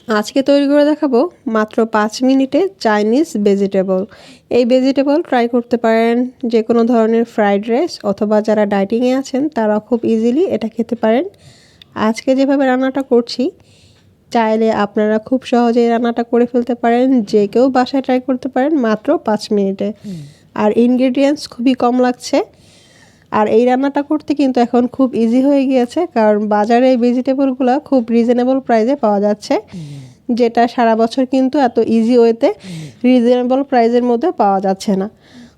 আজকে তৈরি করে দেখাবো মাত্র 5 মিনিটে চাইনিজ ভেজিটেবল। এই ভেজিটেবল ট্রাই করতে পারেন যে কোনো ধরনের ফ্রাইড রাইস, অথবা যারা ডায়েটিংয়ে আছেন তারা খুব ইজিলি এটা খেতে পারেন। আজকে যেভাবে রান্নাটা করছি, চাইলে আপনারা খুব সহজেই রান্নাটা করে ফেলতে পারেন, যে কেউ বাসায় ট্রাই করতে পারেন মাত্র 5 মিনিটে। আর ইনগ্রেডিয়েন্টস খুবই কম লাগছে। আর এই রান্নাটা করতে কিন্তু এখন খুব ইজি হয়ে গিয়েছে, কারণ বাজারে এই ভেজিটেবলগুলো খুব রিজনেবল প্রাইসে পাওয়া যাচ্ছে, যেটা সারা বছর কিন্তু এত ইজি ওয়েতে রিজনেবল প্রাইসের মধ্যে পাওয়া যাচ্ছে না।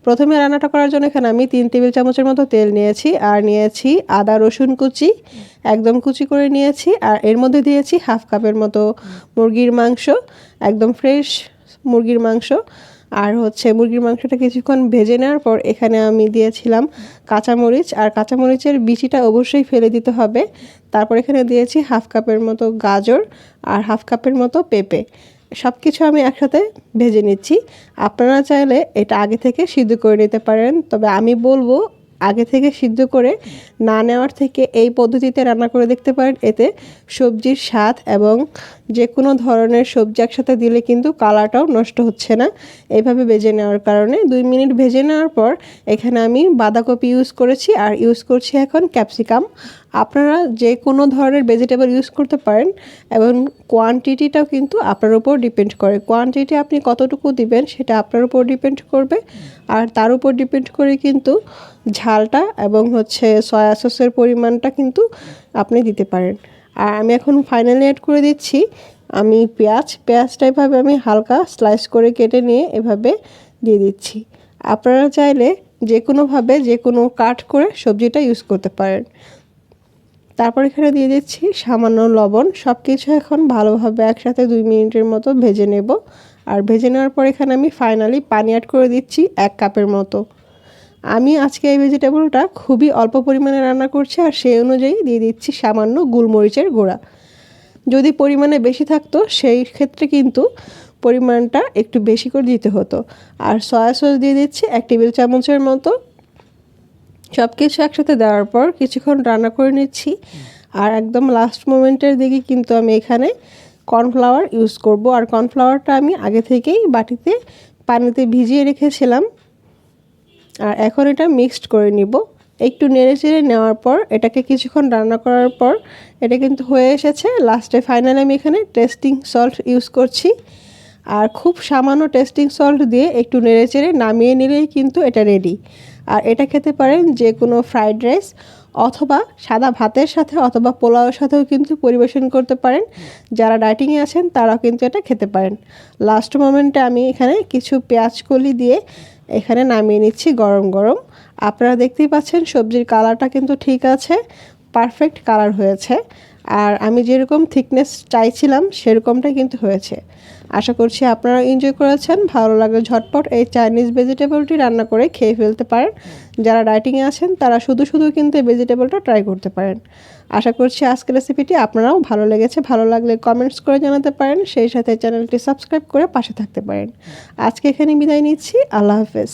প্রথমে রান্নাটা করার জন্য এখানে আমি 3 টেবিল চামচের মতো তেল নিয়েছি, আর নিয়েছি আদা রসুন কুচি, একদম কুচি করে নিয়েছি। আর এর মধ্যে দিয়েছি হাফ কাপের মতো মুরগির মাংস, একদম ফ্রেশ মুরগির মাংস। আর মুরগির মাংসটা কিছুক্ষণ ভেজে নেওয়ার পর এখানে আমি দিয়েছিলাম কাঁচামরিচ, আর কাঁচামরিচের বিচিটা অবশ্যই ফেলে দিতে হবে। তারপর এখানে দিয়েছি হাফ কাপের মতো গাজর আর হাফ কাপের মতো পেঁপে। সব কিছু আমি একসাথে ভেজে নিচ্ছি। আপনারা চাইলে এটা আগে থেকে সিদ্ধ করে নিতে পারেন, তবে আমি বলবো আগে থেকে সিদ্ধ করে না নেওয়ার থেকে এই পদ্ধতিতে রান্না করে দেখতে পারেন। এতে সবজির স্বাদ এবং যে কোনো ধরনের সবজি একসাথে দিলে কিন্তু কালারটাও নষ্ট হচ্ছে না এইভাবে ভেজে নেওয়ার কারণে। 2 মিনিট ভেজে নেওয়ার পর এখানে আমি বাঁধাকপি ইউজ করেছি, আর ইউজ করছি এখন ক্যাপসিকাম। আপনারা যে কোনো ধরনের ভেজিটেবল ইউজ করতে পারেন, এবং কোয়ান্টিটিটাও কিন্তু আপনার উপর ডিপেন্ড করে। কোয়ান্টিটি আপনি কতটুকু দিবেন সেটা আপনার উপর ডিপেন্ড করবে, আর তার উপর ডিপেন্ড করে কিন্তু ঝালটা এবং সয়া সসের পরিমাণটা কিন্তু আপনি দিতে পারেন। আর আমি এখন ফাইনালি অ্যাড করে দিচ্ছি আমি পেঁয়াজটা এভাবে আমি হালকা স্লাইস করে কেটে নিয়ে এভাবে দিয়ে দিচ্ছি। আপনারা চাইলে যে কোনোভাবে যে কোনো কাট করে সবজিটা ইউজ করতে পারেন। তারপর এখানে দিয়ে দিচ্ছি সামান্য লবণ। সব কিছু এখন ভালোভাবে একসাথে 2 মিনিটের মতো ভেজে নেব। আর ভেজে নেওয়ার পর এখানে আমি ফাইনালি পানি অ্যাড করে দিচ্ছি 1 কাপের মতো। আমি আজকে এই ভেজিটেবলটা খুবই অল্প পরিমাণে রান্না করছি, আর সেই অনুযায়ী দিয়ে দিচ্ছি সামান্য গোলমরিচের গুঁড়া। যদি পরিমাণে বেশি থাকতো সেই ক্ষেত্রে কিন্তু পরিমাণটা একটু বেশি করে দিতে হতো। আর সয়া সস দিয়ে দিচ্ছি 1 টেবিল চামচের মতো। সব কিছু একসাথে দেওয়ার পর কিছুক্ষণ রান্না করে নিচ্ছি। আর একদম লাস্ট মোমেন্টের দিকে কিন্তু আমি এখানে কর্নফ্লাওয়ার ইউজ করব। আর কর্নফ্লাওয়ারটা আমি আগে থেকেই বাটিতে পানিতে ভিজিয়ে রেখেছিলাম। আর এখন এটা মিক্সড করে নিব। একটু নেড়েচেড়ে নেওয়ার পর এটাকে কিছুক্ষণ রান্না করার পর এটা কিন্তু হয়ে এসেছে। লাস্টে ফাইনালি আমি এখানে টেস্টিং সল্ট ইউজ করছি, আর খুব সামান্য টেস্টিং সল্ট দিয়ে একটু নেড়েচেড়ে নামিয়ে নিলেই কিন্তু এটা রেডি। আর এটা খেতে পারেন যে কোনো ফ্রাইড রাইস অথবা সাদা ভাতের সাথে অথবা পোলাওয়ের সাথেও কিন্তু পরিবেশন করতে পারেন। যারা ডায়েটিংয়ে আছেন তারাও কিন্তু এটা খেতে পারেন। লাস্ট মোমেন্টে আমি এখানে কিছু পেঁয়াজ কলি দিয়ে এখানে নামিয়ে নিচ্ছি গরম গরম। আপনারা দেখতেই পাচ্ছেন সবজির কালারটা কিন্তু ঠিক আছে, পারফেক্ট কালার হয়েছে। আর আমি যেরকম থিকনেস চাইছিলাম সেরকমটাই কিন্তু হয়েছে। আশা করছি আপনারা এনজয় করেছেন। ভালো লাগলে ঝটপট এই চাইনিজ ভেজিটেবলটি রান্না করে খেয়ে ফেলতে পারেন। যারা ডায়েটিংয়ে আছেন তারা শুধু কিন্তু এই ভেজিটেবলটা ট্রাই করতে পারেন। আশা করছি আজকের রেসিপিটি আপনারাও ভালো লেগেছে। ভালো লাগলে কমেন্টস করে জানাতে পারেন, সেই সাথে চ্যানেলটি সাবস্ক্রাইব করে পাশে থাকতে পারেন। আজকে এখানে বিদায় নিচ্ছি। আল্লাহ হাফেজ।